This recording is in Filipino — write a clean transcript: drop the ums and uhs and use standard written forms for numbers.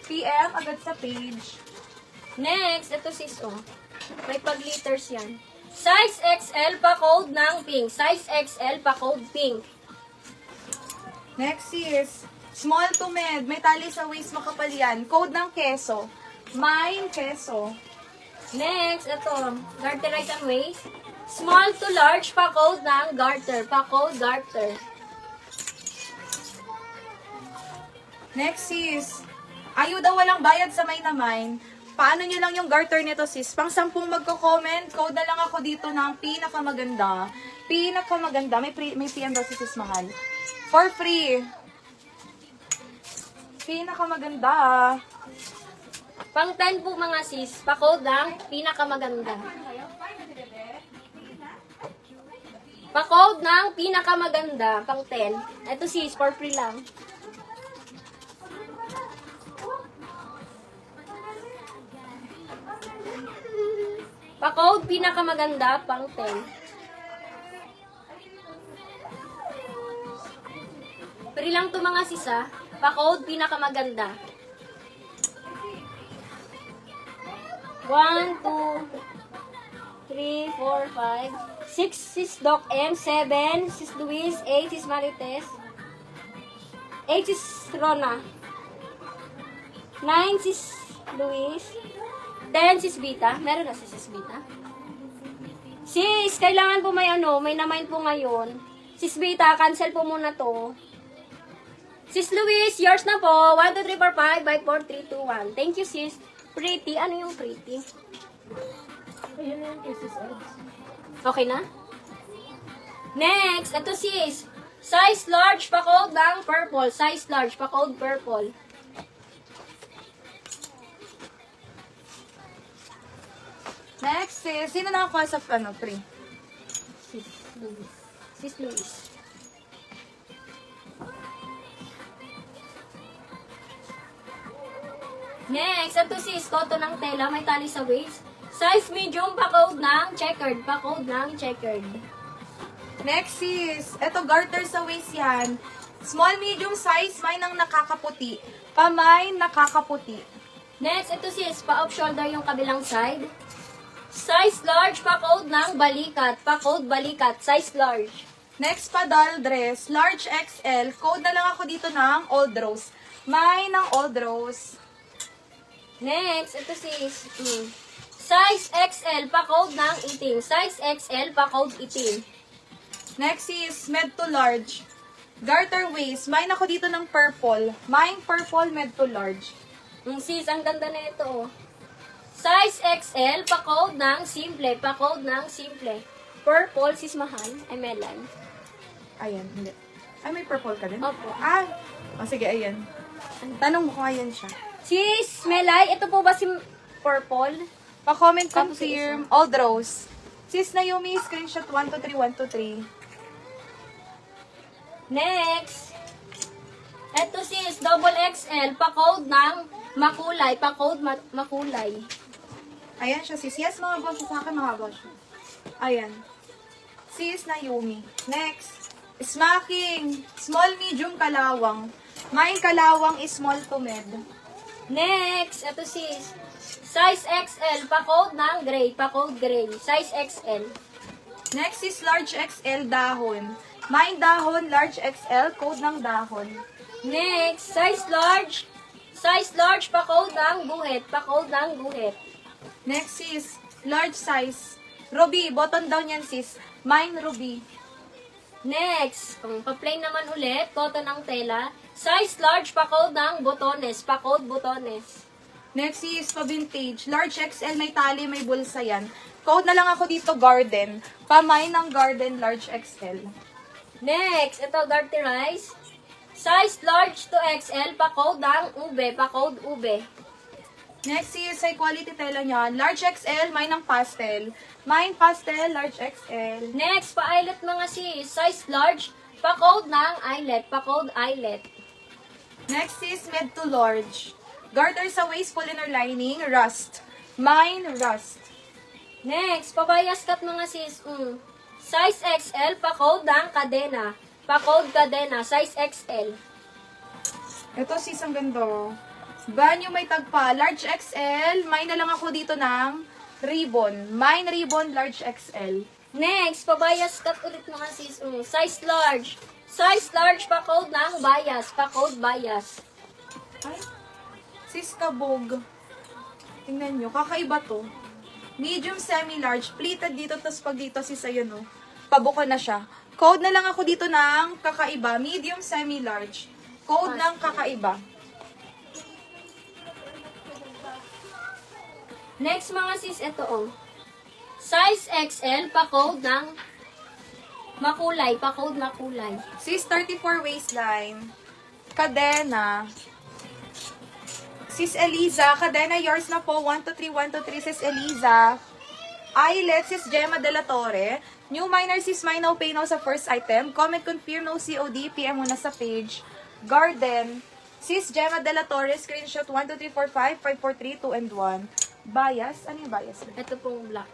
PM agad sa page. Next, ito sis, oh. May pag-liters yan. Size XL pa code ng pink. Size XL pa code pink. Next is, small to med. May tali sa waist, makapal yan. Code ng keso. Mine keso. Next, ito. Garterize ang waist. Small to large pa code ng garter. Pa code garter. Next is, ayuda walang bayad sa may naman. Paano nyo lang yung garter nito, sis? Pang 10 magko-comment, code na lang ako dito ng pinakamaganda. Pinakamaganda. May PM daw si sis mahal. For free. Pinakamaganda. Pang 10 po mga sis. Pa code ng pinakamaganda. Pa code ng pinakamaganda. Pang 10. Ito sis, for free lang. Pa-code, pinakamaganda, pang 10. Free lang to mga sisa. Pa-code, pinakamaganda. 1, 2, 3, 4, 5, 6, sis Doc M, 7, sis Luis, 8, sis Marites, 8, sis Rona, 9, sis Luis, 10, sis Vita. Meron na si sis Vita. Sis, kailangan po may may namain po ngayon. Sis Vita, cancel po muna to. Sis Luis, yours na po. 1, 2, 3, 4, 5, 5, 4, 3, 2, 1. Thank you, sis. Pretty. Ano yung pretty? Ayan na yung cases odds. Okay na? Next, ito sis. Size large, pa-code ng purple. Size large, pa-code purple. Next is, sino nakakuha sa pre? Sis Luis. Sis Luis. Next, ito sis, cotton ng tela, may tali sa waist. Size medium, pa-code ng checkered. Pa-code ng checkered. Next is, eto garter sa waist yan. Small, medium size, may nang nakakaputi. Pamay, nakakaputi. Next, ito sis, pa-off shoulder yung kabilang side. Size large, pa-code ng balikat. Pa-code balikat, size large. Next pa, doll dress. Large XL. Code na lang ako dito ng Old Rose. May ng Old Rose. Next, ito sis. Size XL, pa-code ng itim. Size XL, pa-code itim. Next is med to large. Garter waist. May ako dito ng purple. May purple med to large. Sis, ang ganda na ito. Oh. Size XL, pa-code ng simple. Pa-code ng simple. Purple, sis mahal. Ay, Melan. Ayan, hindi. Ay, may purple ka din? Opo. Ah, sige, ayan. Tanong mo kung ayan siya. Sis, Melay, ito po ba si purple? Pa-comment Tapos confirm. Old Rose. Sis Naomi, screenshot 123, 123. Next. Ito sis, double XL, pa-code ng makulay. Pa-code makulay. Ayan siya, sis. Yes, mga boss. Sa akin, mga boss. Ayan. Sis Naomi. Next. Smacking. Small, medium, kalawang. Main kalawang is small to med. Next, ito sis. Size XL, pa-code ng gray. Pa-code gray. Size XL. Next is large XL dahon. Main dahon, large XL, code ng dahon. Next, size large. Size large, pa-code ng guhit. Pa-code ng guhit. Next is large size. Ruby, button down yan sis. Mine ruby. Next, kung pa-plain naman ulit, cotton ng tela. Size large, pa-code ng botones. Pa-code botones. Next is pa-vintage. Large XL, may tali, may bulsa yan. Code na lang ako dito, garden. Pamay ng garden, large XL. Next, ito, garterize. Size large to XL, pa-code ng ube. Pa-code ube. Next is high quality tela niyan. Large XL, may ng pastel. Mine pastel, large XL. Next, pa-eyelet mga sis. Size large, pa-code ng eyelet. Pa-code eyelet. Next is mid to large. Garter sa waist, full inner lining, rust. Mine, rust. Next, pabayas cut mga sis. Size XL, pa-code ng kadena. Pa-code kadena, size XL. Ito sis, ang ganda. Banyo may tagpa. Large XL. May na lang ako dito ng ribbon. Mine ribbon, large XL. Next, pabayas cut ulit mga sis. Size large. Size large, pa-code ng bias. Pa-code bias. Ay, sis kabog. Tingnan nyo, kakaiba to. Medium, semi-large. Pleated dito, tapos pag dito sis, ayun o. Pabuko na siya. Code na lang ako dito ng kakaiba. Medium, semi-large. Code ng kakaiba. Next mga sis, ito Size XL, pa-code ng makulay. Pa-code makulay. Sis, 34 waistline. Kadena. Sis Eliza, kadena yours na po. 123, Sis Eliza. Eyelet, Sis Gemma de la Torre. New minor, Sis May No Pay No sa first item. Comment confirm no COD. PM muna sa page. Garden. Sis Gemma de la Torre. Screenshot 1, 2, 3, 4, 5, 5, 4, 3, 2, and 1. Bias. Ano yung bias? Ito pong black.